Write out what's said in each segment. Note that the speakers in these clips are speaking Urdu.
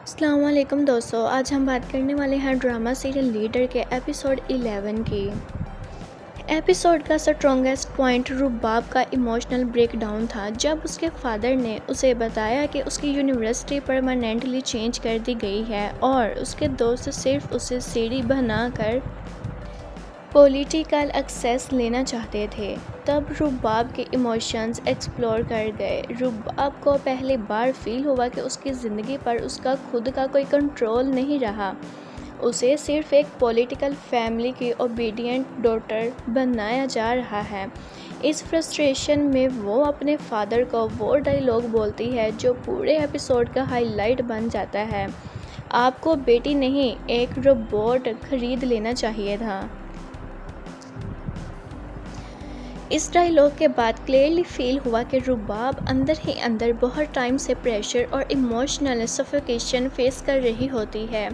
السلام علیکم دوستو، آج ہم بات کرنے والے ہیں ڈرامہ سیریل لیڈر کے ایپیسوڈ 11 کی۔ ایپیسوڈ کا سٹرونگسٹ پوائنٹ رباب کا ایموشنل بریک ڈاؤن تھا جب اس کے فادر نے اسے بتایا کہ اس کی یونیورسٹی پرماننٹلی چینج کر دی گئی ہے اور اس کے دوست صرف اسے سیڑھی بنا کر پولیٹیکل ایکسیس لینا چاہتے تھے۔ تب رباب کے ایموشنز ایکسپلور کر گئے۔ رباب کو پہلی بار فیل ہوا کہ اس کی زندگی پر اس کا خود کا کوئی کنٹرول نہیں رہا۔ اسے صرف ایک پولیٹیکل فیملی کی اوبیڈینٹ ڈاٹر بنایا جا رہا ہے۔ اس فرسٹریشن میں وہ اپنے فادر کو وہ ڈائیلاگ بولتی ہے جو پورے ایپیسوڈ کا ہائی لائٹ بن جاتا ہے: آپ کو بیٹی نہیں، ایک روبوٹ خرید لینا چاہیے تھا۔ اس ڈائیلاگ کے بعد کلیئرلی فیل ہوا کہ رباب اندر ہی اندر بہت ٹائم سے پریشر اور ایموشنل سفوکیشن فیس کر رہی ہوتی ہے۔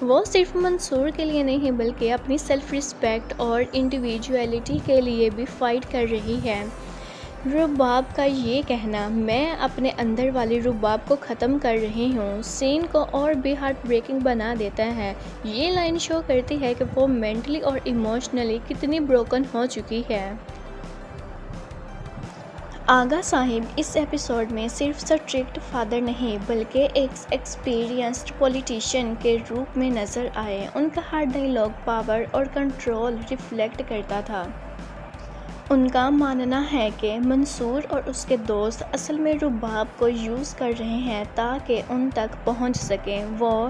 وہ صرف منصور کے لیے نہیں بلکہ اپنی سیلف ریسپیکٹ اور انڈیویجویلٹی کے لیے بھی فائٹ کر رہی ہے۔ رباب کا یہ کہنا "میں اپنے اندر والی رباب کو ختم کر رہی ہوں" سین کو اور بھی ہارٹ بریکنگ بنا دیتا ہے۔ یہ لائن شو کرتی ہے کہ وہ مینٹلی اور ایموشنلی کتنی بروکن ہو چکی ہے۔ آغا صاحب اس ایپیسوڈ میں صرف سٹرکٹ فادر نہیں بلکہ ایک ایکسپیرینسڈ پولیٹیشین کے روپ میں نظر آئے۔ ان کا ہر ڈائیلاگ پاور اور کنٹرول ریفلیکٹ کرتا تھا۔ ان کا ماننا ہے کہ منصور اور اس کے دوست اصل میں رباب کو یوز کر رہے ہیں تاکہ ان تک پہنچ سکیں۔ وہ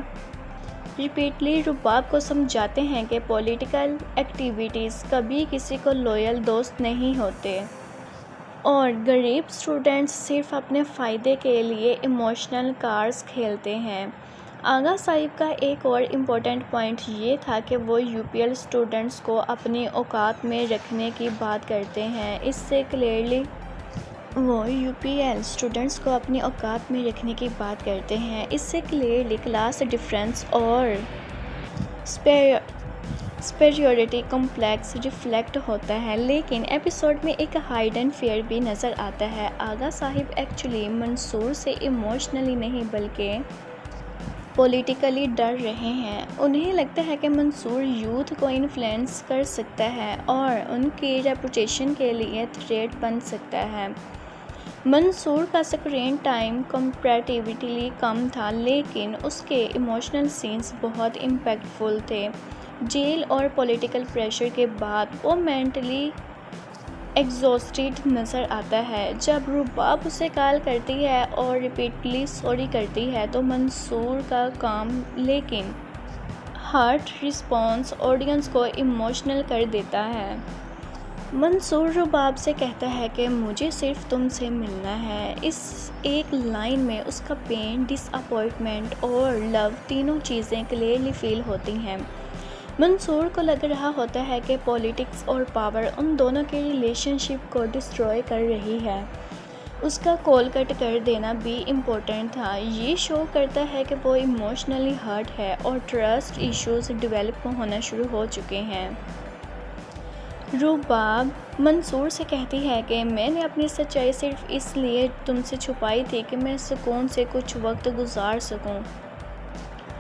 ریپیٹلی رباب کو سمجھاتے ہیں کہ پولیٹیکل ایکٹیویسٹس کبھی کسی کو لویل دوست نہیں ہوتے اور غریب اسٹوڈنٹس صرف اپنے فائدے کے لیے ایموشنل کارڈز کھیلتے ہیں۔ آغا صاحب کا ایک اور امپورٹنٹ پوائنٹ یہ تھا کہ وہ یو پی ایل اسٹوڈنٹس کو اپنی اوقات میں رکھنے کی بات کرتے ہیں۔ اس سے کلیئرلی کلاس ڈفرینس اور سپیریورٹی کمپلیکس ریفلیکٹ ہوتا ہے، لیکن ایپیسوڈ میں ایک ہائیڈن فیئر بھی نظر آتا ہے۔ آغا صاحب ایکچولی منصور سے ایموشنلی نہیں بلکہ پولیٹیکلی ڈر رہے ہیں۔ انہیں لگتا ہے کہ منصور یوتھ کو انفلوئنس کر سکتا ہے اور ان کی ریپوٹیشن کے لیے تھریٹ بن سکتا ہے۔ منصور کا اسکرین ٹائم کمپیریٹیولی کم تھا لیکن اس کے ایموشنل سینز بہت امپیکٹ فل تھے۔ جیل اور پولیٹیکل پریشر کے بعد وہ مینٹلی ایگزاسٹڈ نظر آتا ہے۔ جب رباب اسے کال کرتی ہے اور ریپیٹلی سوری کہتی ہے تو منصور کا کام لیکن ہارٹ ریسپانس آڈینس کو ایموشنل کر دیتا ہے۔ منصور رباب سے کہتا ہے کہ مجھے صرف تم سے ملنا ہے۔ اس ایک لائن میں اس کا پین، ڈس اپوائنٹمنٹ اور لو تینوں چیزیں کلیئرلی فیل ہوتی ہیں۔ منصور کو لگ رہا ہوتا ہے کہ پولیٹکس اور پاور ان دونوں کے ریلیشن شپ کو ڈسٹروائے کر رہی ہے۔ اس کا کال کٹ کر دینا بھی امپورٹنٹ تھا۔ یہ شو کرتا ہے کہ وہ ایموشنلی ہرٹ ہے اور ٹرسٹ ایشوز ڈیولپ ہونا شروع ہو چکے ہیں۔ رباب منصور سے کہتی ہے کہ میں نے اپنی سچائی صرف اس لیے تم سے چھپائی تھی کہ میں سکون سے کچھ وقت گزار سکوں،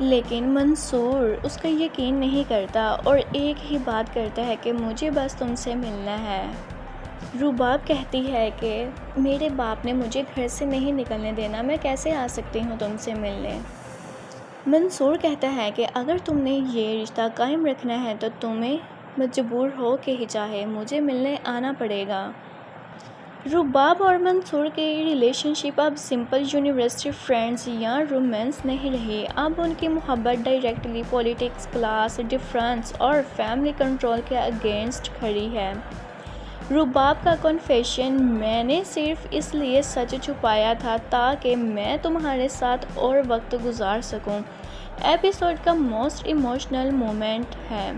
لیکن منصور اس کا یقین نہیں کرتا اور ایک ہی بات کرتا ہے کہ مجھے بس تم سے ملنا ہے۔ رباب کہتی ہے کہ میرے باپ نے مجھے گھر سے نہیں نکلنے دینا، میں کیسے آ سکتی ہوں تم سے ملنے؟ منصور کہتا ہے کہ اگر تم نے یہ رشتہ قائم رکھنا ہے تو تمہیں مجبور ہو کے ہی چاہے مجھے ملنے آنا پڑے گا۔ رباب اور منصور کی ریلیشن شپ اب سمپل یونیورسٹی فرینڈز یا رومانس نہیں رہی، اب ان کی محبت ڈائریکٹلی پولیٹکس، کلاس ڈفرینس اور فیملی کنٹرول کے اگینسٹ کھڑی ہے۔ رباب کا کنفیشن میں نے صرف اس لیے سچ چھپایا تھا تاکہ میں تمہارے ساتھ اور وقت گزار سکوں، ایپیسوڈ کا موسٹ ایموشنل مومنٹ ہے۔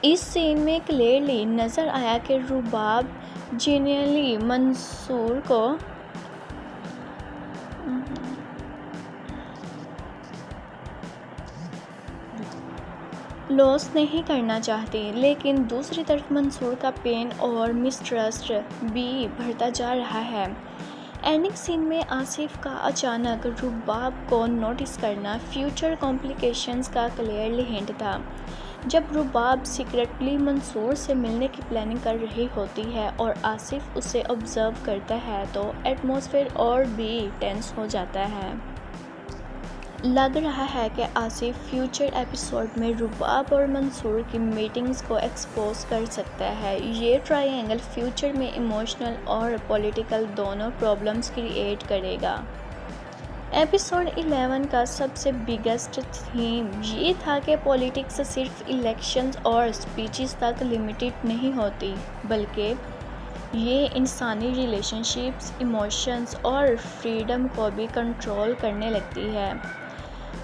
اس سین میں کلیئرلی نظر آیا کہ رباب جینیئنلی منصور کو لاس نہیں کرنا چاہتی، لیکن دوسری طرف منصور کا پین اور مسٹرسٹ بھی بڑھتا جا رہا ہے۔ اینڈنگ سین میں آصف کا اچانک رباب کو نوٹس کرنا فیوچر کمپلیکیشنز کا کلیئرلی ہنٹ تھا۔ جب رباب سیکریٹلی منصور سے ملنے کی پلاننگ کر رہی ہوتی ہے اور آصف اسے آبزرو کرتا ہے تو ایٹماسفیئر اور بھی ٹینس ہو جاتا ہے۔ لگ رہا ہے کہ آصف فیوچر ایپیسوڈ میں رباب اور منصور کی میٹنگز کو ایکسپوز کر سکتا ہے۔ یہ ٹرائینگل فیوچر میں ایموشنل اور پولیٹیکل دونوں پرابلمز کریٹ کرے گا۔ ایپیسوڈ 11 کا سب سے بگیسٹ تھیم یہ تھا کہ پولیٹکس صرف الیکشنز اور اسپیچز تک لمیٹڈ نہیں ہوتی، بلکہ یہ انسانی ریلیشن شپس، ایموشنز اور فریڈم کو بھی کنٹرول کرنے لگتی ہے۔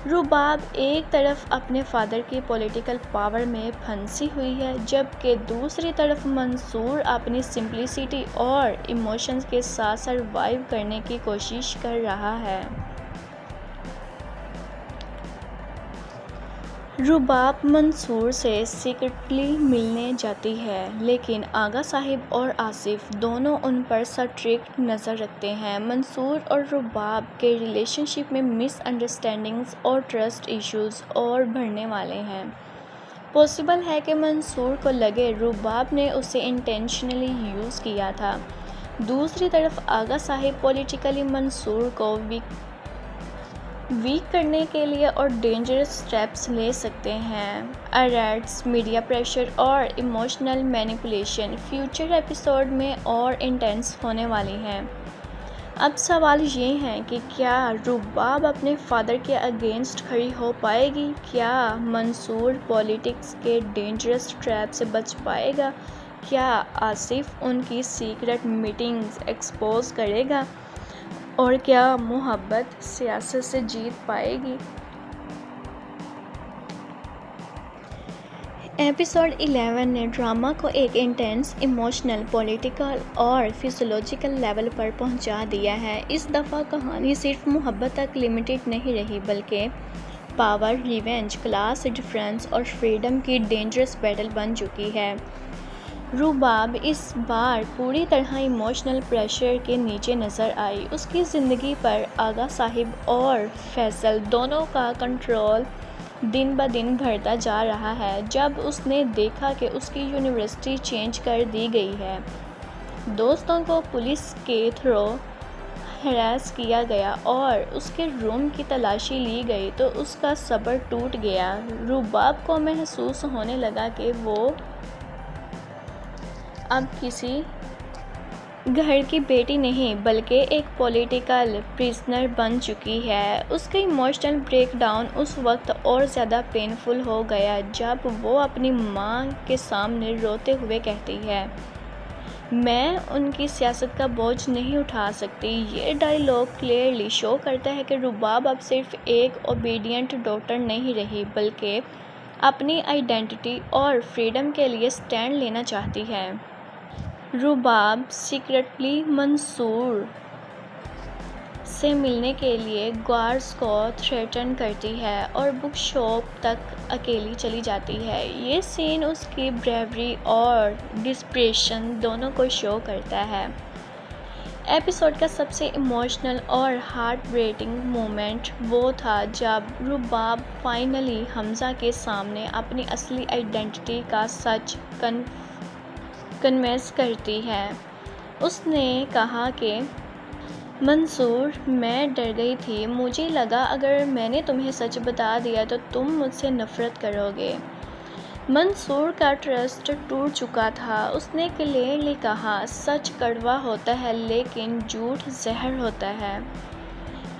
رباب ایک طرف اپنے فادر کی پولیٹیکل پاور میں پھنسی ہوئی ہے، جبکہ دوسری طرف منصور اپنی سمپلسٹی اور ایموشنز کے ساتھ سروائیو کرنے کی کوشش کر رہا ہے۔ رباب منصور سے سیکرٹلی ملنے جاتی ہے، لیکن آغا صاحب اور آصف دونوں ان پر سٹرکٹ نظر رکھتے ہیں۔ منصور اور رباب کے ریلیشن شپ میں مس انڈرسٹینڈنگز اور ٹرسٹ ایشوز اور بڑھنے والے ہیں۔ پاسبل ہے کہ منصور کو لگے رباب نے اسے انٹینشنلی یوز کیا تھا۔ دوسری طرف آغا صاحب پولیٹیکلی منصور کو ویک کرنے کے لیے اور ڈینجرس اسٹیپس لے سکتے ہیں۔ اریسٹس، میڈیا پریشر اور ایموشنل مینیپولیشن فیوچر ایپیسوڈ میں اور انٹینس ہونے والی ہیں۔ اب سوال یہ ہے کہ کیا رباب اپنے فادر کے اگینسٹ کھڑی ہو پائے گی؟ کیا منصور پولیٹکس کے ڈینجرس ٹریپ سے بچ پائے گا؟ کیا آصف ان کی سیکرٹ میٹنگز ایکسپوز کرے گا؟ اور کیا محبت سیاست سے جیت پائے گی؟ ایپیسوڈ 11 نے ڈرامہ کو ایک انٹینس ایموشنل، پولیٹیکل اور فزیولوجیکل لیول پر پہنچا دیا ہے۔ اس دفعہ کہانی صرف محبت تک لمیٹڈ نہیں رہی، بلکہ پاور، ریونج، کلاس ڈفرینس اور فریڈم کی ڈینجرس بیٹل بن چکی ہے۔ رباب اس بار پوری طرح ایموشنل پریشر کے نیچے نظر آئی۔ اس کی زندگی پر آغا صاحب اور فیصل دونوں کا کنٹرول دن بدن بڑھتا جا رہا ہے۔ جب اس نے دیکھا کہ اس کی یونیورسٹی چینج کر دی گئی ہے، دوستوں کو پولیس کے تھرو ہراس کیا گیا اور اس کے روم کی تلاشی لی گئی تو اس کا صبر ٹوٹ گیا۔ رباب کو محسوس ہونے لگا کہ وہ اب کسی گھر کی بیٹی نہیں بلکہ ایک پولیٹیکل پریزنر بن چکی ہے۔ اس کا ایموشنل بریک ڈاؤن اس وقت اور زیادہ پینفل ہو گیا جب وہ اپنی ماں کے سامنے روتے ہوئے کہتی ہے، میں ان کی سیاست کا بوجھ نہیں اٹھا سکتی۔ یہ ڈائیلاگ کلیئرلی شو کرتا ہے کہ رباب اب صرف ایک اوبیڈینٹ ڈاٹر نہیں رہی بلکہ اپنی آئیڈینٹی اور فریڈم کے لیے سٹینڈ لینا چاہتی ہے۔ رباب سیکرٹلی منصور سے ملنے کے لیے گارڈز کو تھریٹن کرتی ہے اور بک شاپ تک اکیلی چلی جاتی ہے۔ یہ سین اس کی بریوری اور ڈسپریشن دونوں کو شو کرتا ہے۔ ایپیسوڈ کا سب سے ایموشنل اور ہارٹ بریکنگ مومنٹ وہ تھا جب رباب فائنلی حمزہ کے سامنے اپنی اصلی آئیڈینٹی کا سچ کنفیس کرتی ہے۔ اس نے کہا کہ منصور، میں ڈر گئی تھی، مجھے لگا اگر میں نے تمہیں سچ بتا دیا تو تم مجھ سے نفرت کرو گے۔ منصور کا ٹرسٹ ٹوٹ چکا تھا۔ اس نے کلیئرلی کہا، سچ کڑوا ہوتا ہے لیکن جھوٹ زہر ہوتا ہے۔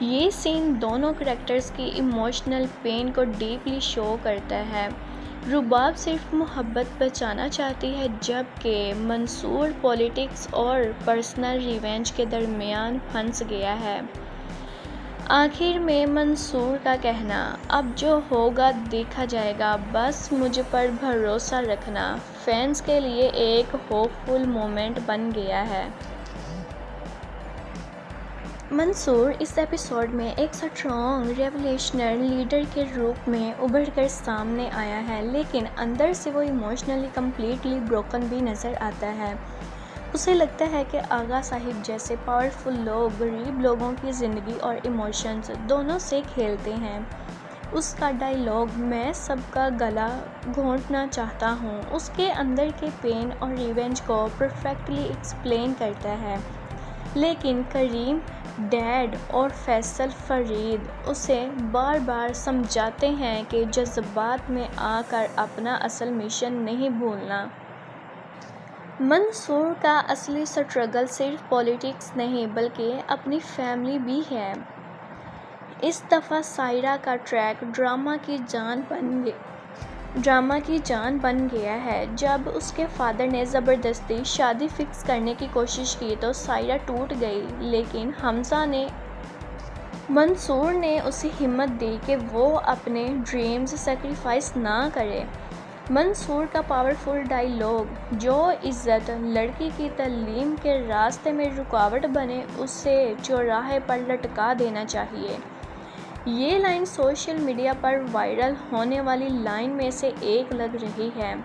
یہ سین دونوں کریکٹرز کی ایموشنل پین کو ڈیپلی شو کرتا ہے۔ رباب صرف محبت بچانا چاہتی ہے جبکہ منصور پولیٹکس اور پرسنل ریونج کے درمیان پھنس گیا ہے۔ آخر میں منصور کا کہنا، اب جو ہوگا دیکھا جائے گا، بس مجھ پر بھروسہ رکھنا، فینس کے لیے ایک ہوپ فل مومنٹ بن گیا ہے۔ منصور اس ایپیسوڈ میں ایک سٹرانگ ریولیوشنری لیڈر کے روپ میں ابھر کر سامنے آیا ہے، لیکن اندر سے وہ ایموشنلی کمپلیٹلی بروکن بھی نظر آتا ہے۔ اسے لگتا ہے کہ آغا صاحب جیسے پاورفل لوگ غریب لوگوں کی زندگی اور ایموشنز دونوں سے کھیلتے ہیں۔ اس کا ڈائیلاگ "میں سب کا گلا گھونٹنا چاہتا ہوں" اس کے اندر کے پین اور ریونج کو پرفیکٹلی ایکسپلین کرتا ہے، لیکن کریم ڈیڈ اور فیصل فرید اسے بار بار سمجھاتے ہیں کہ جذبات میں آ کر اپنا اصل مشن نہیں بھولنا۔ منصور کا اصلی سٹرگل صرف پالیٹکس نہیں بلکہ اپنی فیملی بھی ہے۔ اس دفعہ سائرہ کا ٹریک ڈرامہ کی جان بن گیا ہے۔ جب اس کے فادر نے زبردستی شادی فکس کرنے کی کوشش کی تو سائرہ ٹوٹ گئی، لیکن حمزہ نے منصور نے اسے ہمت دی کہ وہ اپنے ڈریمز سیکریفائس نہ کرے۔ منصور کا پاورفل ڈائیلاگ "جو عزت لڑکی کی تعلیم کے راستے میں رکاوٹ بنے اسے چوراہے پر لٹکا دینا چاہیے"۔ یہ لائن سوشل میڈیا پر وائرل ہونے والی لائن میں سے ایک لگ رہی ہے۔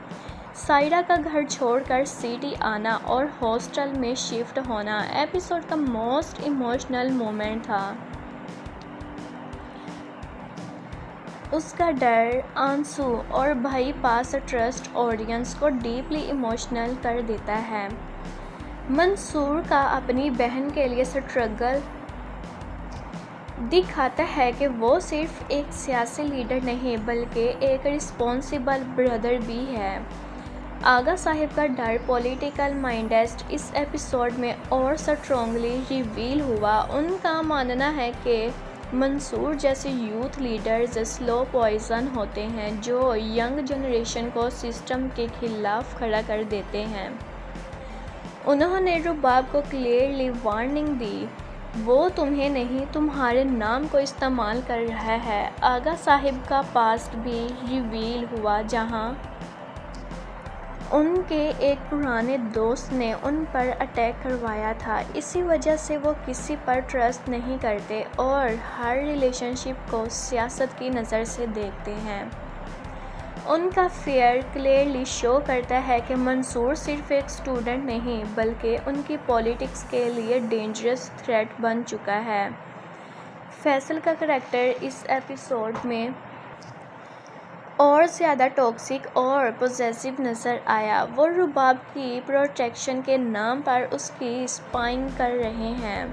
سائرہ کا گھر چھوڑ کر سٹی آنا اور ہاسٹل میں شفٹ ہونا ایپیسوڈ کا موسٹ ایموشنل مومنٹ تھا۔ اس کا ڈر، آنسو اور بھائی پاس ٹرسٹ آڈینس کو ڈیپلی ایموشنل کر دیتا ہے۔ منصور کا اپنی بہن کے لیے سٹرگل دکھاتا ہے کہ وہ صرف ایک سیاسی لیڈر نہیں بلکہ ایک رسپانسبل بردر بھی ہے۔ آغا صاحب کا ڈر، پولیٹیکل مائنڈسیٹ اس ایپیسوڈ میں اور سٹرونگلی ریویل ہوا۔ ان کا ماننا ہے کہ منصور جیسے یوتھ لیڈرز سلو پوائزن ہوتے ہیں جو ینگ جنریشن کو سسٹم کے خلاف کھڑا کر دیتے ہیں۔ انہوں نے رباب کو کلیئرلی وارننگ دی، "وہ تمہیں نہیں، تمہارے نام کو استعمال کر رہا ہے"۔ آغا صاحب کا پاسٹ بھی ریویل ہوا، جہاں ان کے ایک پرانے دوست نے ان پر اٹیک کروایا تھا۔ اسی وجہ سے وہ کسی پر ٹرسٹ نہیں کرتے اور ہر ریلیشن شپ کو سیاست کی نظر سے دیکھتے ہیں۔ ان کا فیئر کلیئرلی شو کرتا ہے کہ منصور صرف ایک اسٹوڈنٹ نہیں بلکہ ان کی پالیٹکس کے لیے ڈینجرس تھریٹ بن چکا ہے۔ فیصل کا کریکٹر اس ایپیسوڈ میں اور زیادہ ٹاکسک اور پوزیسیو نظر آیا۔ وہ رباب کی پروٹیکشن کے نام پر اس کی اسپائنگ کر رہے ہیں۔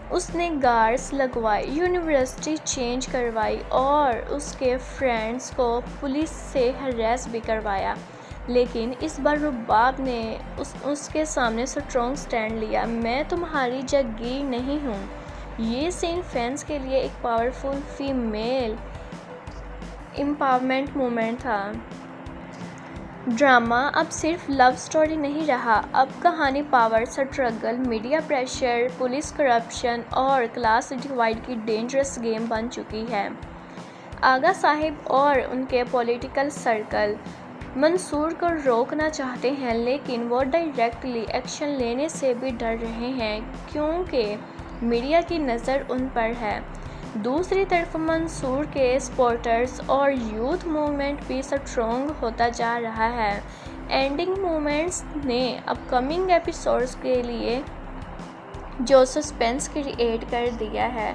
اس نے گارڈز لگوائے، یونیورسٹی چینج کروائی اور اس کے فرینڈز کو پولیس سے ہراس بھی کروایا، لیکن اس بار رباب نے اس کے سامنے اسٹرانگ سٹینڈ لیا۔ "میں تمہاری جاگیر نہیں ہوں"۔ یہ سین فینس کے لیے ایک پاورفل فیمیل امپاورمنٹ مومنٹ تھا۔ ڈرامہ اب صرف لو سٹوری نہیں رہا، اب کہانی power struggle, media pressure, police corruption اور کلاس ڈیوائڈ کی ڈینجرس گیم بن چکی ہے۔ آغا صاحب اور ان کے پولیٹیکل سرکل منصور کو روکنا چاہتے ہیں، لیکن وہ ڈائریکٹلی ایکشن لینے سے بھی ڈر رہے ہیں کیونکہ میڈیا کی نظر ان پر ہے۔ دوسری طرف منصور کے سپورٹرز اور یوتھ موومنٹ بھی سٹرونگ ہوتا جا رہا ہے۔ اینڈنگ مومنٹس نے اپ کمنگ ایپیسوڈز کے لیے جو سسپینس کریٹ کر دیا ہے،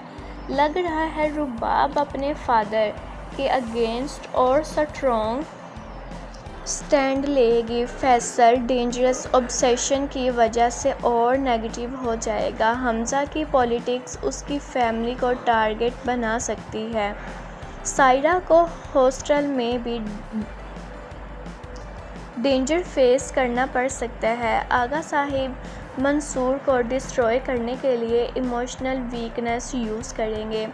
لگ رہا ہے رباب اپنے فادر کے اگینسٹ اور سٹرونگ سٹینڈ لے گی۔ فیصل ڈینجرس اوبسیشن کی وجہ سے اور نیگیٹو ہو جائے گا۔ حمزہ کی پالیٹکس اس کی فیملی کو ٹارگٹ بنا سکتی ہے۔ سائرہ کو ہاسٹل میں بھی ڈینجر فیس کرنا پڑ سکتا ہے۔ آغا صاحب منصور کو ڈسٹروائے کرنے کے لیے ایموشنل ویکنس یوز کریں گے۔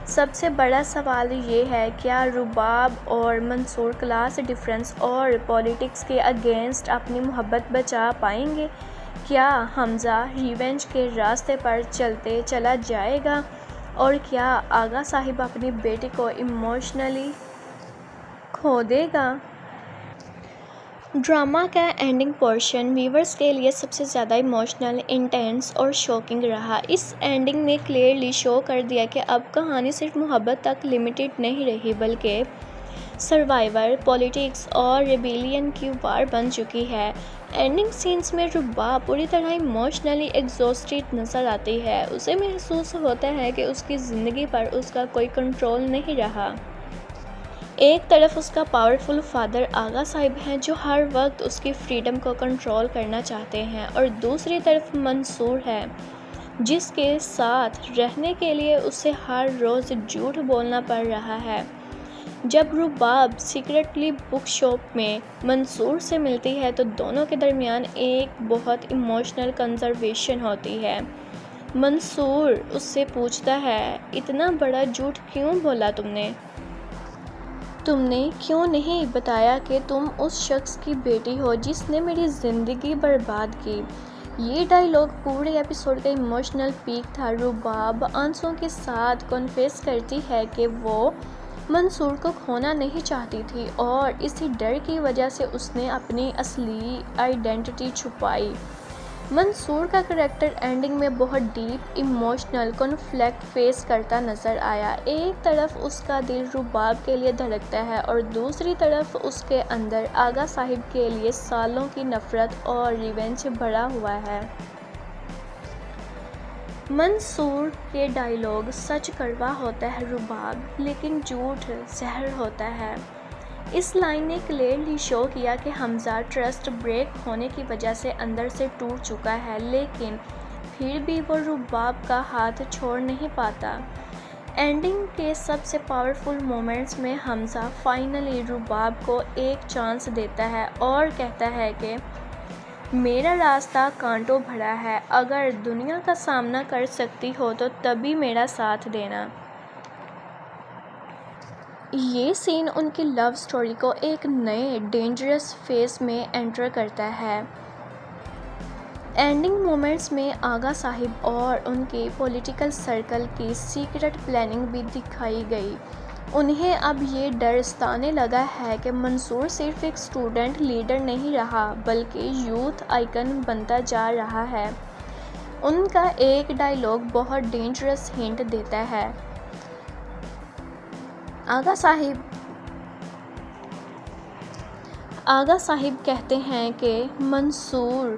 سب سے بڑا سوال یہ ہے، کیا رباب اور منصور کلاس ڈفرینس اور پالیٹکس کے اگینسٹ اپنی محبت بچا پائیں گے؟ کیا حمزہ ریونج کے راستے پر چلا جائے گا اور کیا آغا صاحب اپنی بیٹی کو ایموشنلی کھو دے گا؟ ڈرامہ کا اینڈنگ پورشن ویورز کے لیے سب سے زیادہ ایموشنل، انٹینس اور شاکنگ رہا۔ اس اینڈنگ نے کلیئرلی شو کر دیا کہ اب کہانی صرف محبت تک لمیٹڈ نہیں رہی بلکہ سروائیور، پالیٹکس اور ریبیلین کی وار بن چکی ہے۔ اینڈنگ سینز میں رباب پوری طرح ایموشنلی ایگزاسٹڈ نظر آتی ہے۔ اسے محسوس ہوتا ہے کہ اس کی زندگی پر اس کا کوئی کنٹرول نہیں رہا۔ ایک طرف اس کا پاورفل فادر آغا صاحب ہیں جو ہر وقت اس کی فریڈم کو کنٹرول کرنا چاہتے ہیں، اور دوسری طرف منصور ہے جس کے ساتھ رہنے کے لیے اسے ہر روز جھوٹ بولنا پڑ رہا ہے۔ جب رباب سیکرٹلی بک شاپ میں منصور سے ملتی ہے تو دونوں کے درمیان ایک بہت ایموشنل کنورسیشن ہوتی ہے۔ منصور اس سے پوچھتا ہے، اتنا بڑا جھوٹ کیوں بولا تم نے؟ تم نے کیوں نہیں بتایا کہ تم اس شخص کی بیٹی ہو جس نے میری زندگی برباد کی؟ یہ ڈائیلاگ پورے ایپیسوڈ کا ایموشنل پیک تھا۔ رباب آنسوں کے ساتھ کنفیس کرتی ہے کہ وہ منصور کو کھونا نہیں چاہتی تھی اور اسی ڈر کی وجہ سے اس نے اپنی اصلی آئیڈینٹی چھپائی۔ منصور کا کریکٹر اینڈنگ میں بہت ڈیپ ایموشنل کنفلکٹ فیس کرتا نظر آیا۔ ایک طرف اس کا دل رباب کے لیے دھڑکتا ہے اور دوسری طرف اس کے اندر آغا صاحب کے لیے سالوں کی نفرت اور ریونج بھرا ہوا ہے۔ منصور کے ڈائیلاگ سچ کڑوا ہوتا ہے رباب، لیکن جھوٹ زہر ہوتا ہے۔ اس لائن نے کلیئرلی شو کیا کہ حمزہ ٹرسٹ بریک ہونے کی وجہ سے اندر سے ٹوٹ چکا ہے، لیکن پھر بھی وہ رباب کا ہاتھ چھوڑ نہیں پاتا۔ اینڈنگ کے سب سے پاورفل مومنٹس میں حمزہ فائنلی رباب کو ایک چانس دیتا ہے اور کہتا ہے کہ میرا راستہ کانٹوں بھرا ہے، اگر دنیا کا سامنا کر سکتی ہو تو تبھی میرا ساتھ دینا۔ یہ سین ان کی لو سٹوری کو ایک نئے ڈینجرس فیز میں انٹر کرتا ہے۔ اینڈنگ مومنٹس میں آغا صاحب اور ان کی پولیٹیکل سرکل کی سیکرٹ پلاننگ بھی دکھائی گئی۔ انہیں اب یہ ڈر ستانے لگا ہے کہ منصور صرف ایک اسٹوڈنٹ لیڈر نہیں رہا بلکہ یوتھ آئیکن بنتا جا رہا ہے۔ ان کا ایک ڈائیلاگ بہت ڈینجرس ہنٹ دیتا ہے۔ آغا صاحب کہتے ہیں کہ منصور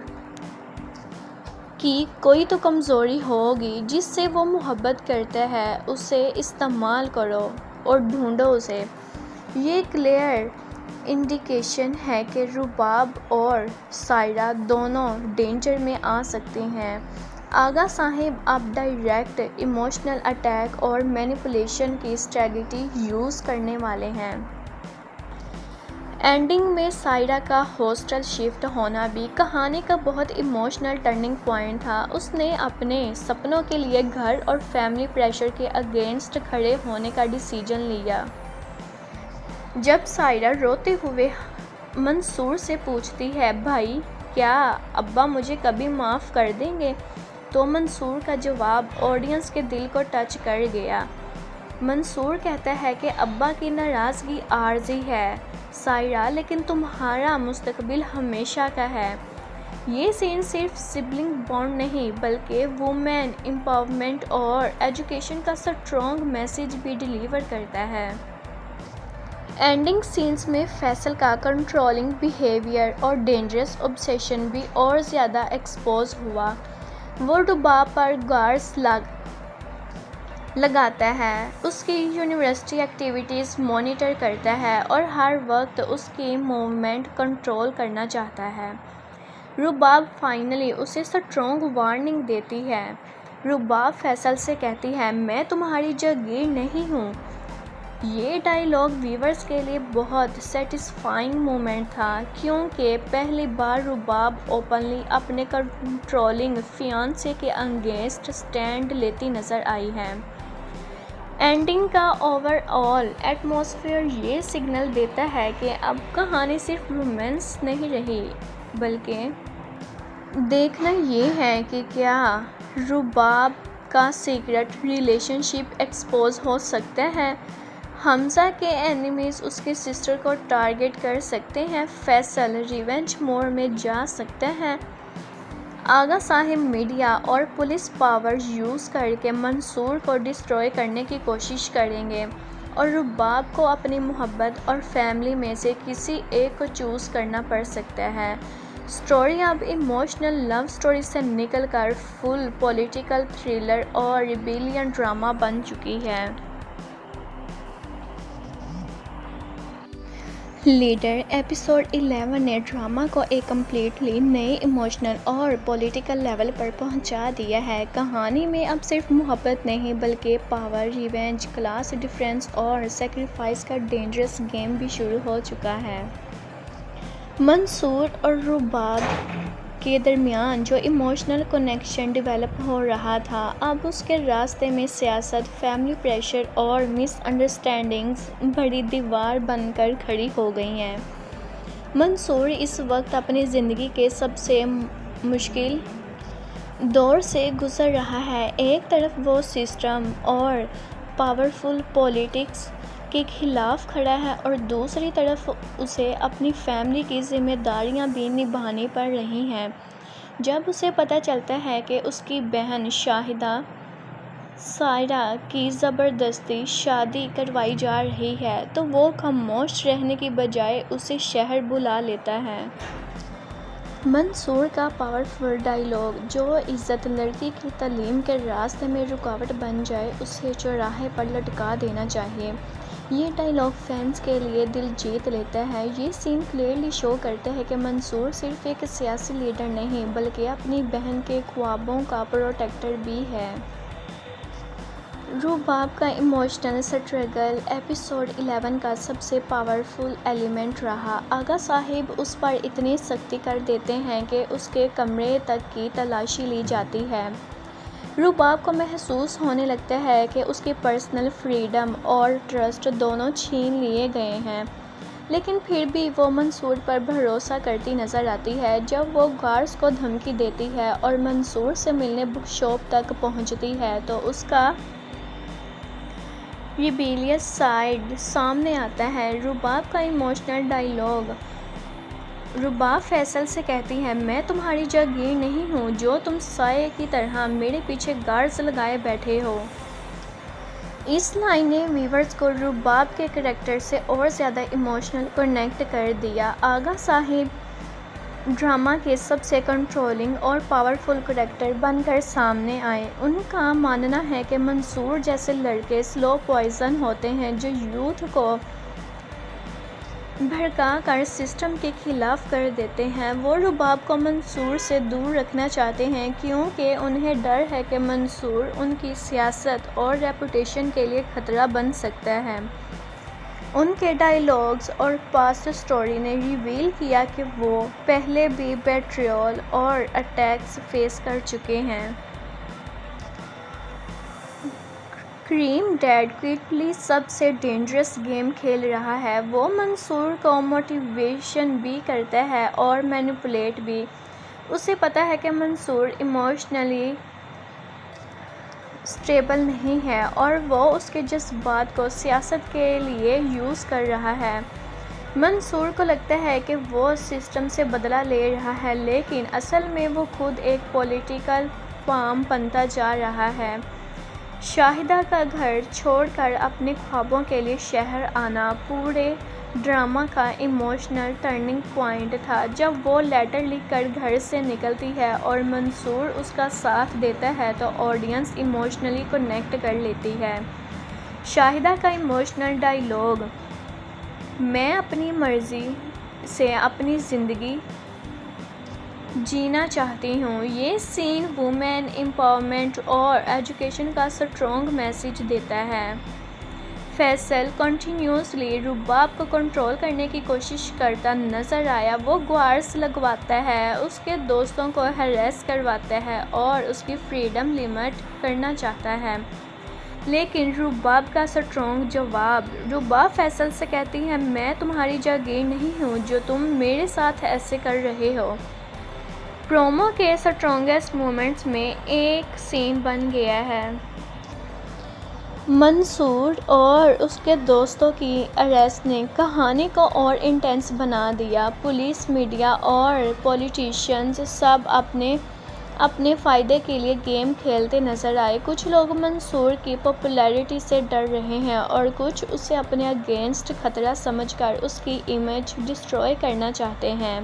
کی کوئی تو کمزوری ہوگی جس سے وہ محبت کرتا ہے، اسے استعمال کرو اور ڈھونڈو اسے۔ یہ کلیئر انڈیکیشن ہے کہ رباب اور سائرہ دونوں ڈینجر میں آ سکتی ہیں۔ آغا صاحب اب ڈائریکٹ ایموشنل اٹیک اور مینیپولیشن کی اسٹریٹجی یوز کرنے والے ہیں۔ اینڈنگ میں سائرہ کا ہاسٹل شفٹ ہونا بھی کہانی کا بہت ایموشنل ٹرننگ پوائنٹ تھا۔ اس نے اپنے سپنوں کے لیے گھر اور فیملی پریشر کے اگینسٹ کھڑے ہونے کا ڈیسیژن لیا۔ جب سائرہ روتے ہوئے منصور سے پوچھتی ہے، بھائی کیا ابا مجھے کبھی معاف کر دیں گے؟ تو منصور کا جواب آڈینس کے دل کو ٹچ کر گیا۔ منصور کہتا ہے کہ ابا کی ناراضگی عارضی ہے سائرہ، لیکن تمہارا مستقبل ہمیشہ کا ہے۔ یہ سین صرف سبلنگ بانڈ نہیں بلکہ وومن امپاورمنٹ اور ایجوکیشن کا سٹرونگ میسیج بھی ڈیلیور کرتا ہے۔ اینڈنگ سینز میں فیصل کا کنٹرولنگ بیہیویئر اور ڈینجرس obsession بھی اور زیادہ ایکسپوز ہوا۔ وہ رباب پر گارڈز لگاتا ہے، اس کی یونیورسٹی ایکٹیویٹیز مانیٹر کرتا ہے اور ہر وقت اس کی موومنٹ کنٹرول کرنا چاہتا ہے۔ رباب فائنلی اسے سٹرونگ وارننگ دیتی ہے۔ رباب فیصل سے کہتی ہے، میں تمہاری جاگیر نہیں ہوں۔ یہ ڈائیلاگ ویورز کے لیے بہت سیٹسفائنگ مومنٹ تھا کیونکہ پہلی بار رباب اوپنلی اپنے کنٹرولنگ فیانسے کے اگینسٹ سٹینڈ لیتی نظر آئی ہے۔ اینڈنگ کا اوور آل ایٹماسفیئر یہ سگنل دیتا ہے کہ اب کہانی صرف رومانس نہیں رہی بلکہ دیکھنا یہ ہے کہ کیا رباب کا سیکرٹ ریلیشن شپ ایکسپوز ہو سکتا ہے۔ حمزہ کے اینیمیز اس کی سسٹر کو ٹارگٹ کر سکتے ہیں، فیصل ریونج موڈ میں جا سکتا ہے، آغا صاحب میڈیا اور پولیس پاور یوز کر کے منصور کو ڈسٹروائے کرنے کی کوشش کریں گے، اور رباب کو اپنی محبت اور فیملی میں سے کسی ایک کو چوز کرنا پڑ سکتا ہے۔ اسٹوری اب ایموشنل لو اسٹوری سے نکل کر فل پولیٹیکل تھرلر اور ریبیلین ڈرامہ بن چکی ہے۔ لیڈر ایپیسوڈ 11 نے ڈرامہ کو ایک کمپلیٹلی نئے ایموشنل اور پولیٹیکل لیول پر پہنچا دیا ہے۔ کہانی میں اب صرف محبت نہیں بلکہ پاور، ریونج، کلاس ڈفرینس اور سیکریفائس کا ڈینجرس گیم بھی شروع ہو چکا ہے۔ منصور اور رباب کے درمیان جو ایموشنل کنیکشن ڈیولپ ہو رہا تھا، اب اس کے راستے میں سیاست، فیملی پریشر اور مس انڈرسٹینڈنگز بڑی دیوار بن کر کھڑی ہو گئی ہیں۔ منصور اس وقت اپنی زندگی کے سب سے مشکل دور سے گزر رہا ہے۔ ایک طرف وہ سسٹم اور پاورفل پولیٹکس کے خلاف کھڑا ہے اور دوسری طرف اسے اپنی فیملی کی ذمہ داریاں بھی نبھانی پڑ رہی ہیں۔ جب اسے پتہ چلتا ہے کہ اس کی بہن شاہدہ سائرہ کی زبردستی شادی کروائی جا رہی ہے تو وہ خاموش رہنے کی بجائے اسے شہر بلا لیتا ہے۔ منصور کا پاورفل ڈائیلاگ، جو عزت لڑکی کی تعلیم کے راستے میں رکاوٹ بن جائے اسے چوراہے پر لٹکا دینا چاہیے، یہ ڈائیلاگ فینس کے لیے دل جیت لیتا ہے۔ یہ سین کلیئرلی شو کرتا ہے کہ منصور صرف ایک سیاسی لیڈر نہیں بلکہ اپنی بہن کے خوابوں کا پروٹیکٹر بھی ہے۔ رباب کا ایموشنل سٹرگل ایپیسوڈ 11 کا سب سے پاورفل ایلیمنٹ رہا۔ آغا صاحب اس پر اتنی سختی کر دیتے ہیں کہ اس کے کمرے تک کی تلاشی لی جاتی ہے۔ رباب کو محسوس ہونے لگتا ہے کہ اس کی پرسنل فریڈم اور ٹرسٹ دونوں چھین لیے گئے ہیں، لیکن پھر بھی وہ منصور پر بھروسہ کرتی نظر آتی ہے۔ جب وہ گارڈز کو دھمکی دیتی ہے اور منصور سے ملنے بک شاپ تک پہنچتی ہے تو اس کا ریبیلیس سائیڈ سامنے آتا ہے۔ رباب کا ایموشنل ڈائیلاگ، رباب فیصل سے کہتی ہے، میں تمہاری جاگیر نہیں ہوں جو تم سائے کی طرح میرے پیچھے گارڈز لگائے بیٹھے ہو۔ اس لائن نے ویورز کو رباب کے کریکٹر سے اور زیادہ ایموشنل کنیکٹ کر دیا۔ آغا صاحب ڈرامہ کے سب سے کنٹرولنگ اور پاورفل کریکٹر بن کر سامنے آئے۔ ان کا ماننا ہے کہ منصور جیسے لڑکے سلو پوائزن ہوتے ہیں جو یوتھ کو بھڑکا کر سسٹم کے خلاف کر دیتے ہیں۔ وہ رباب کو منصور سے دور رکھنا چاہتے ہیں کیونکہ انہیں ڈر ہے کہ منصور ان کی سیاست اور ریپوٹیشن کے لیے خطرہ بن سکتا ہے۔ ان کے ڈائیلاگز اور پاسٹ سٹوری نے ریویل کیا کہ وہ پہلے بھی بیٹریول اور اٹیکس فیس کر چکے ہیں۔ کریم ڈیڈ کوئٹلی سب سے ڈینجرس گیم کھیل رہا ہے۔ وہ منصور کو موٹیویشن بھی کرتا ہے اور مینیپولیٹ بھی۔ اسے پتہ ہے کہ منصور ایموشنلی اسٹیبل نہیں ہے اور وہ اس کے جذبات کو سیاست کے لیے یوز کر رہا ہے۔ منصور کو لگتا ہے کہ وہ سسٹم سے بدلہ لے رہا ہے لیکن اصل میں وہ خود ایک پولیٹیکل پام بنتا جا رہا ہے۔ شاہدہ کا گھر چھوڑ کر اپنے خوابوں کے لیے شہر آنا پورے ڈرامہ کا ایموشنل ٹرننگ پوائنٹ تھا۔ جب وہ لیٹر لکھ کر گھر سے نکلتی ہے اور منصور اس کا ساتھ دیتا ہے تو آڈینس ایموشنلی کنیکٹ کر لیتی ہے۔ شاہدہ کا ایموشنل ڈائیلاگ، میں اپنی مرضی سے اپنی زندگی جینا چاہتی ہوں، یہ سین وومن امپاورمنٹ اور ایجوکیشن کا اسٹرانگ میسیج دیتا ہے۔ فیصل کنٹینیوسلی رباب کو کنٹرول کرنے کی کوشش کرتا نظر آیا۔ وہ گارڈز لگواتا ہے، اس کے دوستوں کو ہراس کرواتا ہے اور اس کی فریڈم لمٹ کرنا چاہتا ہے، لیکن رباب کا اسٹرانگ جواب، رباب فیصل سے کہتی ہے، میں تمہاری جاگیر نہیں ہوں جو تم میرے ساتھ ایسے کر رہے ہو۔ پرومو کے اسٹرانگسٹ مومنٹس میں ایک سین بن گیا ہے۔ منصور اور اس کے دوستوں کی اریسٹ نے کہانی کو اور انٹینس بنا دیا۔ پولیس، میڈیا اور پولیٹیشینز سب اپنے فائدے کے لیے گیم کھیلتے نظر آئے۔ کچھ لوگ منصور کی پاپولیرٹی سے ڈر رہے ہیں اور کچھ اسے اپنے اگینسٹ خطرہ سمجھ کر اس کی امیج ڈسٹروائے کرنا چاہتے ہیں۔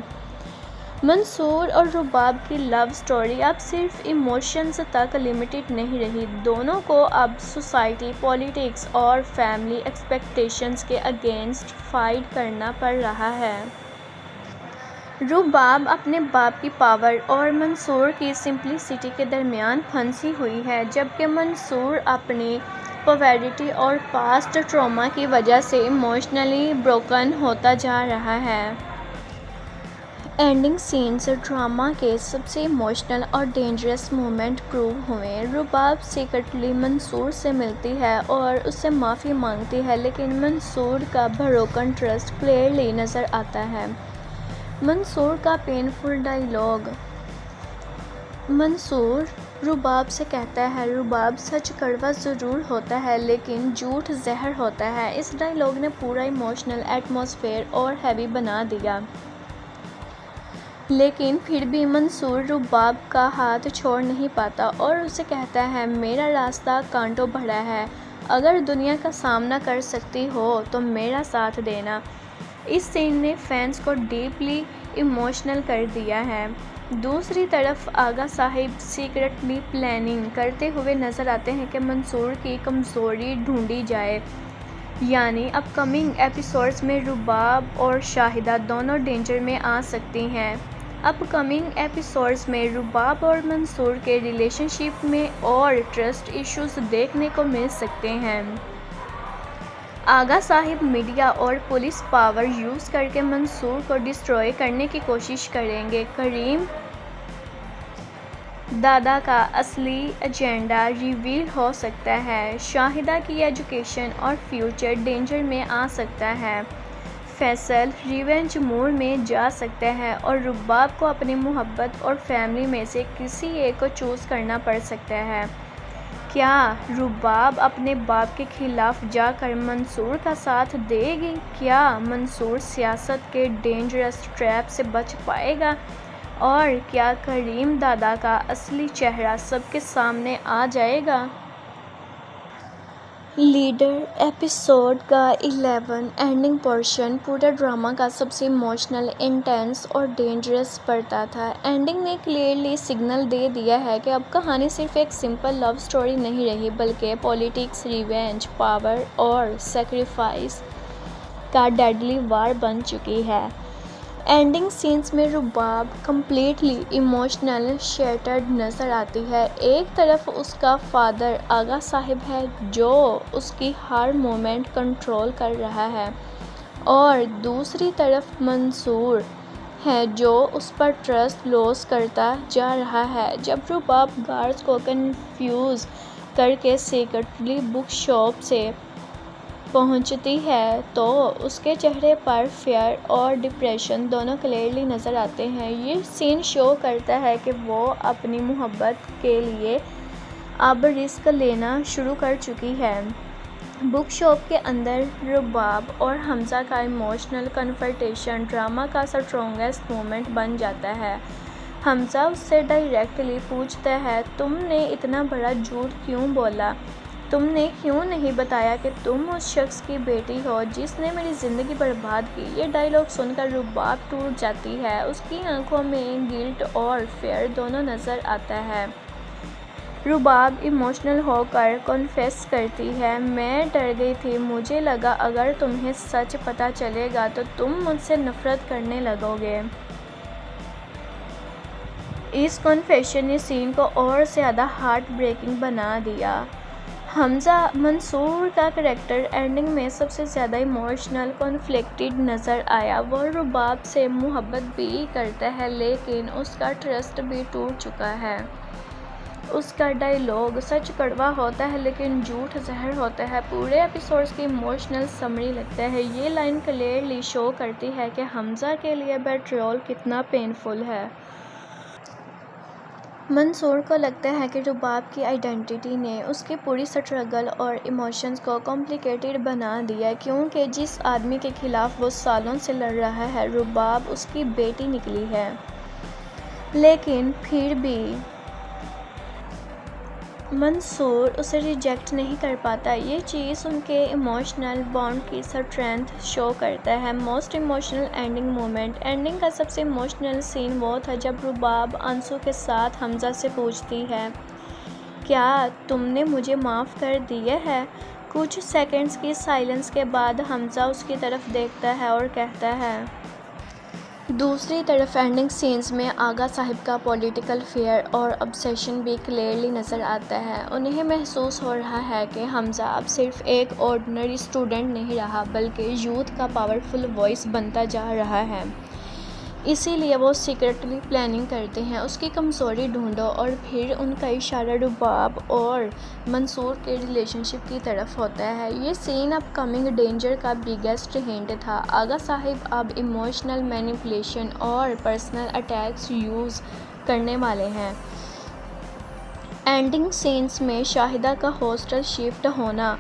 منصور اور رباب کی لو سٹوری اب صرف ایموشنز تک لمیٹڈ نہیں رہی، دونوں کو اب سوسائٹی، پولیٹکس اور فیملی ایکسپیکٹیشنز کے اگینسٹ فائٹ کرنا پڑ رہا ہے۔ رباب اپنے باپ کی پاور اور منصور کی سمپلسٹی کے درمیان پھنسی ہوئی ہے، جبکہ منصور اپنی پاورٹی اور پاسٹ ٹراما کی وجہ سے ایموشنلی بروکن ہوتا جا رہا ہے۔ اینڈنگ سینز ڈرامہ کے سب سے ایموشنل اور ڈینجرس مومنٹ پروو ہوئے۔ رباب سیکرٹلی منصور سے ملتی ہے اور اس سے معافی مانگتی ہے، لیکن منصور کا بروکن ٹرسٹ کلیئرلی نظر آتا ہے۔ منصور کا پینفل ڈائیلاگ۔ منصور رباب سے کہتا ہے، رباب سچ کڑوا ضرور ہوتا ہے لیکن جھوٹ زہر ہوتا ہے۔ اس ڈائیلاگ نے پورا ایموشنل ایٹماسفیئر اور ہیوی بنا دیا، لیکن پھر بھی منصور رباب کا ہاتھ چھوڑ نہیں پاتا اور اسے کہتا ہے، میرا راستہ کانٹوں بھرا ہے، اگر دنیا کا سامنا کر سکتی ہو تو میرا ساتھ دینا۔ اس سین نے فینس کو ڈیپلی ایموشنل کر دیا ہے۔ دوسری طرف آغا صاحب سیکرٹلی پلاننگ کرتے ہوئے نظر آتے ہیں کہ منصور کی کمزوری ڈھونڈی جائے، یعنی اپ کمنگ ایپیسوڈز میں رباب اور شاہدہ دونوں ڈینجر میں آ سکتی ہیں۔ اپ کمنگ ایپیسوڈز میں رباب اور منصور کے ریلیشن شپ میں اور ٹرسٹ ایشوز دیکھنے کو مل سکتے ہیں۔ آغا صاحب میڈیا اور پولیس پاور یوز کر کے منصور کو ڈسٹروائے کرنے کی کوشش کریں گے۔ کریم دادا کا اصلی ایجنڈا ریویل ہو سکتا ہے۔ شاہدہ کی ایجوکیشن اور فیوچر ڈینجر میں آ سکتا ہے۔ فیصل ریونج موڈ میں جا سکتا ہے اور رباب کو اپنی محبت اور فیملی میں سے کسی ایک کو چوز کرنا پڑ سکتا ہے۔ کیا رباب اپنے باپ کے خلاف جا کر منصور کا ساتھ دے گی؟ کیا منصور سیاست کے ڈینجرس ٹریپ سے بچ پائے گا؟ اور کیا کریم دادا کا اصلی چہرہ سب کے سامنے آ جائے گا؟ لیڈر ایپیسوڈ کا 11 اینڈنگ پورشن پورے ڈرامہ کا سب سے ایموشنل، انٹینس اور ڈینجرس پڑتا تھا۔ اینڈنگ نے کلیئرلی سگنل دے دیا ہے کہ اب کہانی صرف ایک سمپل لو سٹوری نہیں رہی، بلکہ پولیٹکس، ریونج، پاور اور سیکریفائس کا ڈیڈلی وار بن چکی ہے۔ اینڈنگ سینز میں رباب کمپلیٹلی ایموشنل شیٹرڈ نظر آتی ہے۔ ایک طرف اس کا فادر آغا صاحب ہے جو اس کی ہر مومنٹ کنٹرول کر رہا ہے، اور دوسری طرف منصور ہے جو اس پر ٹرسٹ لوز کرتا جا رہا ہے۔ جب رباب گارڈز کو کنفیوز کر کے سیکرٹلی بک شاپ سے پہنچتی ہے تو اس کے چہرے پر فیئر اور ڈپریشن دونوں کلیئرلی نظر آتے ہیں۔ یہ سین شو کرتا ہے کہ وہ اپنی محبت کے لیے اب رسک لینا شروع کر چکی ہے۔ بک شاپ کے اندر رباب اور حمزہ کا ایموشنل کنفرنٹیشن ڈرامہ کا سٹرونگسٹ مومنٹ بن جاتا ہے۔ حمزہ اس سے ڈائریکٹلی پوچھتا ہے، تم نے اتنا بڑا جھوٹ کیوں بولا؟ تم نے کیوں نہیں بتایا کہ تم اس شخص کی بیٹی ہو جس نے میری زندگی برباد کی؟ یہ ڈائیلاگ سن کر رباب ٹوٹ جاتی ہے۔ اس کی آنکھوں میں گلٹ اور فیئر دونوں نظر آتا ہے۔ رباب ایموشنل ہو کر کنفیس کرتی ہے، میں ڈر گئی تھی، مجھے لگا اگر تمہیں سچ پتہ چلے گا تو تم مجھ سے نفرت کرنے لگو گے۔ اس کنفیشن نے سین کو اور زیادہ ہارٹ بریکنگ بنا دیا۔ حمزہ منصور کا کریکٹر اینڈنگ میں سب سے زیادہ ایموشنل کنفلکٹڈ نظر آیا۔ وہ رباب سے محبت بھی کرتا ہے لیکن اس کا ٹرسٹ بھی ٹوٹ چکا ہے۔ اس کا ڈائیلاگ، سچ کڑوا ہوتا ہے لیکن جھوٹ زہر ہوتا ہے، پورے ایپیسوڈ کی ایموشنل سمری لگتا ہے۔ یہ لائن کلیئرلی شو کرتی ہے کہ حمزہ کے لیے بیٹریول کتنا پینفل ہے۔ منصور کو لگتا ہے کہ رباب کی آئیڈینٹی نے اس کی پوری سٹرگل اور ایموشنز کو کمپلیکیٹڈ بنا دیا، کیونکہ جس آدمی کے خلاف وہ سالوں سے لڑ رہا ہے، رباب اس کی بیٹی نکلی ہے۔ لیکن پھر بھی منصور اسے ریجیکٹ نہیں کر پاتا۔ یہ چیز ان کے ایموشنل بانڈ کی اسٹرینتھ شو کرتا ہے۔ Most emotional ending moment. Ending کا سب سے ایموشنل سین وہ تھا جب رباب آنسو کے ساتھ حمزہ سے پوچھتی ہے، کیا تم نے مجھے معاف کر دیا ہے؟ کچھ سیکنڈز کی سائلنس کے بعد حمزہ اس کی طرف دیکھتا ہے اور کہتا ہے۔ دوسری طرف اینڈنگ سینز میں آغا صاحب کا پولیٹیکل فیئر اور obsession بھی کلیئرلی نظر آتا ہے۔ انہیں محسوس ہو رہا ہے کہ حمزہ اب صرف ایک آرڈنری اسٹوڈنٹ نہیں رہا بلکہ یوتھ کا پاورفل وائس بنتا جا رہا ہے۔ اسی لیے وہ سیکرٹلی پلاننگ کرتے ہیں، اس کی کمزوری ڈھونڈو، اور پھر ان کا اشارہ رباب اور منصور کے ریلیشن شپ کی طرف ہوتا ہے۔ یہ سین اپ کمنگ ڈینجر کا بگیسٹ ہنٹ تھا۔ آغا صاحب اب ایموشنل مینیپولیشن اور پرسنل اٹیکس یوز کرنے والے ہیں۔ اینڈنگ سینز میں شاہدہ کا ہاسٹل شفٹ ہونا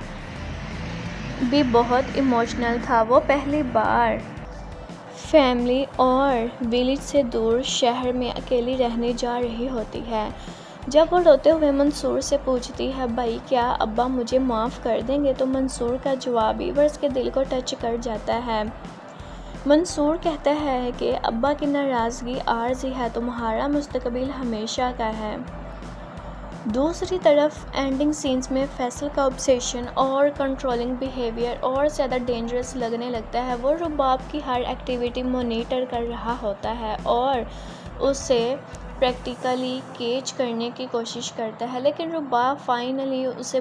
بھی بہت ایموشنل تھا۔ وہ پہلی بار فیملی اور ولیج سے دور شہر میں اکیلی رہنے جا رہی ہوتی ہے۔ جب وہ روتے ہوئے منصور سے پوچھتی ہے، بھائی کیا ابا مجھے معاف کر دیں گے، تو منصور کا جواب ویورز کے دل کو ٹچ کر جاتا ہے۔ منصور کہتا ہے کہ ابا کی ناراضگی عارضی ہے، تمہارا مستقبل ہمیشہ کا ہے۔ دوسری طرف اینڈنگ سینز میں فیصل کا obsession اور کنٹرولنگ بیہیویئر اور زیادہ ڈینجرس لگنے لگتا ہے۔ وہ رباب کی ہر ایکٹیویٹی مانیٹر کر رہا ہوتا ہے اور اسے پریکٹیکلی کیچ کرنے کی کوشش کرتا ہے، لیکن رباب فائنلی اسے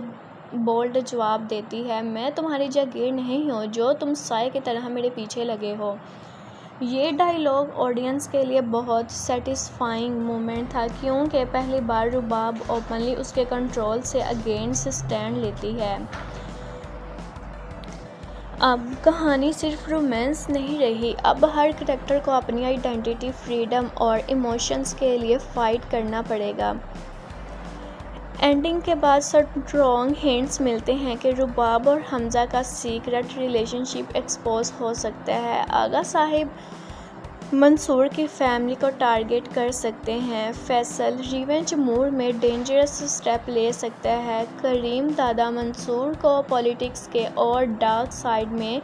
بولڈ جواب دیتی ہے، میں تمہاری جاگیر نہیں ہوں جو تم سائے کی طرح میرے پیچھے لگے ہو۔ یہ ڈائیلاگ آڈینس کے لیے بہت سیٹسفائنگ مومنٹ تھا کیونکہ پہلی بار رباب اوپنلی اس کے کنٹرول سے اگینسٹ اسٹینڈ لیتی ہے۔ اب کہانی صرف رومانس نہیں رہی، اب ہر کریکٹر کو اپنی آئیڈینٹی، فریڈم اور ایموشنز کے لیے فائٹ کرنا پڑے گا۔ اینڈنگ کے بعد اسٹرانگ ہنٹس ملتے ہیں کہ رباب اور حمزہ کا سیکرٹ ریلیشن شپ ایکسپوز ہو سکتا ہے۔ آغا صاحب منصور کی فیملی کو ٹارگٹ کر سکتے ہیں، فیصل ریونج موڈ میں ڈینجرس اسٹیپ لے سکتا ہے، کریم دادا منصور کو پالیٹکس کے اور ڈارک سائیڈ میں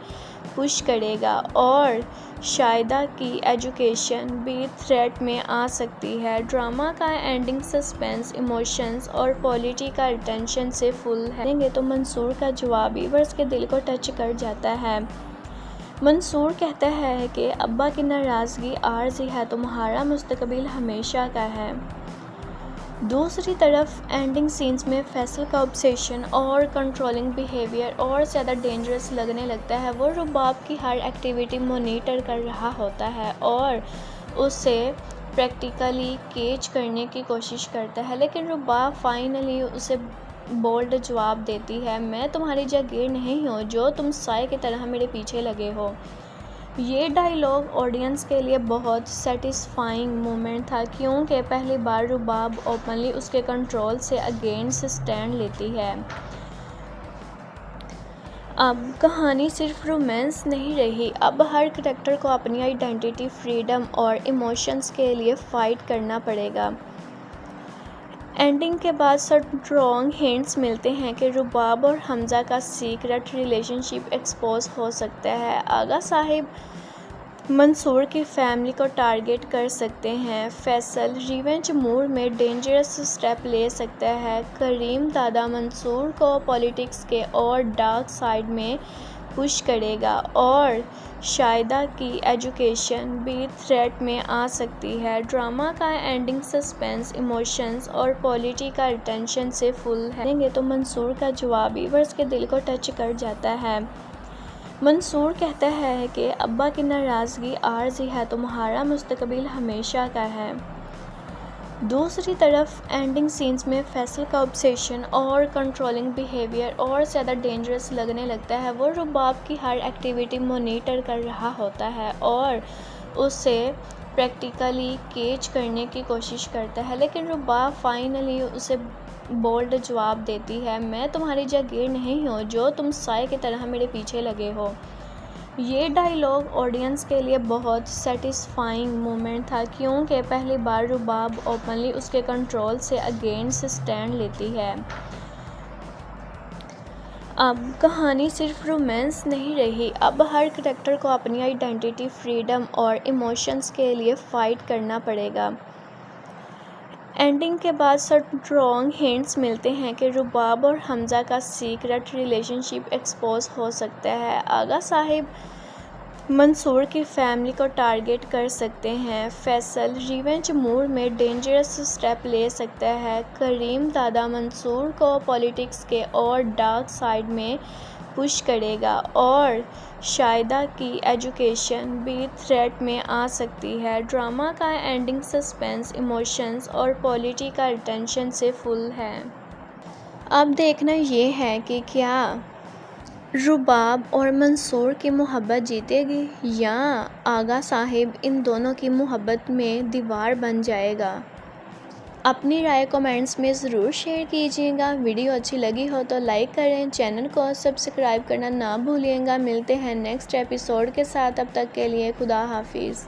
پش کرے گا، اور شاہدہ کی ایجوکیشن بھی تھریٹ میں آ سکتی ہے۔ ڈرامہ کا اینڈنگ سسپینس، ایموشنز اور پولیٹیکل ٹینشن سے فل ہے، تو منصور کا جواب ویورز کے دل کو ٹچ کر جاتا ہے۔ منصور کہتا ہے کہ ابا کی ناراضگی عارضی ہے، تمہارا مستقبل ہمیشہ کا ہے۔ دوسری طرف اینڈنگ سینز میں فیصل کا obsession اور کنٹرولنگ بیہیویئر اور زیادہ ڈینجرس لگنے لگتا ہے۔ وہ رباب کی ہر ایکٹیویٹی مانیٹر کر رہا ہوتا ہے اور اسے پریکٹیکلی کیچ کرنے کی کوشش کرتا ہے، لیکن رباب فائنلی اسے بولڈ جواب دیتی ہے، میں تمہاری جاگیر نہیں ہوں جو تم سائے کی طرح میرے پیچھے لگے ہو۔ یہ ڈائیلاگ آڈینس کے لیے بہت سیٹسفائنگ مومنٹ تھا کیونکہ پہلی بار رباب اوپنلی اس کے کنٹرول سے اگینسٹ اسٹینڈ لیتی ہے۔ اب کہانی صرف رومانس نہیں رہی، اب ہر کریکٹر کو اپنی آئیڈینٹی، فریڈم اور ایموشنز کے لیے فائٹ کرنا پڑے گا۔ اینڈنگ کے بعد اسٹرانگ ہنٹس ملتے ہیں کہ رباب اور حمزہ کا سیکرٹ ریلیشن شپ ایکسپوز ہو سکتا ہے۔ آغا صاحب منصور کی فیملی کو ٹارگٹ کر سکتے ہیں، فیصل ریونج موڈ میں ڈینجرس اسٹیپ لے سکتا ہے، کریم دادا منصور کو پالیٹکس کے اور ڈارک سائیڈ میں پش کرے گا، اور شاہدہ کی ایجوکیشن بھی تھریٹ میں آ سکتی ہے۔ ڈرامہ کا اینڈنگ سسپینس، ایموشنز اور پولیٹیکل ٹینشن سے فل ہے، تو منصور کا جواب ویورز کے دل کو ٹچ کر جاتا ہے۔ منصور کہتا ہے کہ ابا کی ناراضگی عارضی ہے، تمہارا مستقبل ہمیشہ کا ہے۔ دوسری طرف اینڈنگ سینز میں فیصل کا obsession اور کنٹرولنگ بیہیویئر اور زیادہ ڈینجرس لگنے لگتا ہے۔ وہ رباب کی ہر ایکٹیویٹی مانیٹر کر رہا ہوتا ہے اور اسے پریکٹیکلی کیچ کرنے کی کوشش کرتا ہے، لیکن رباب فائنلی اسے بولڈ جواب دیتی ہے، میں تمہاری جاگیر نہیں ہوں جو تم سائے کی طرح میرے پیچھے لگے ہو۔ یہ ڈائیلاگ آڈینس کے لیے بہت سیٹسفائنگ مومنٹ تھا کیونکہ پہلی بار رباب اوپنلی اس کے کنٹرول سے اگینسٹ اسٹینڈ لیتی ہے۔ اب کہانی صرف رومانس نہیں رہی، اب ہر کریکٹر کو اپنی آئیڈینٹی، فریڈم اور ایموشنز کے لیے فائٹ کرنا پڑے گا۔ اینڈنگ کے بعد اسٹرانگ ہنٹس ملتے ہیں کہ رباب اور حمزہ کا سیکرٹ ریلیشن شپ ایکسپوز ہو سکتا ہے۔ آغا صاحب منصور کی فیملی کو ٹارگٹ کر سکتے ہیں، فیصل ریونج موڈ میں ڈینجرس اسٹیپ لے سکتا ہے، کریم دادا منصور کو پالیٹکس کے اور ڈارک سائیڈ میں پش کرے گا، اور شاہدہ کی ایجوکیشن بھی تھریٹ میں آ سکتی ہے۔ ڈرامہ کا اینڈنگ سسپینس، ایموشنز اور پولیٹیکل ٹینشن سے فل ہے۔ اب دیکھنا یہ ہے کہ کیا رباب اور منصور کی محبت جیتے گی یا آغا صاحب ان دونوں کی محبت میں دیوار بن جائے گا۔ اپنی رائے کمنٹس میں ضرور شیئر کیجیے گا۔ ویڈیو اچھی لگی ہو تو لائک کریں، چینل کو سبسکرائب کرنا نہ بھولیے گا۔ ملتے ہیں نیکسٹ ایپیسوڈ کے ساتھ، تب تک کے لیے خدا حافظ۔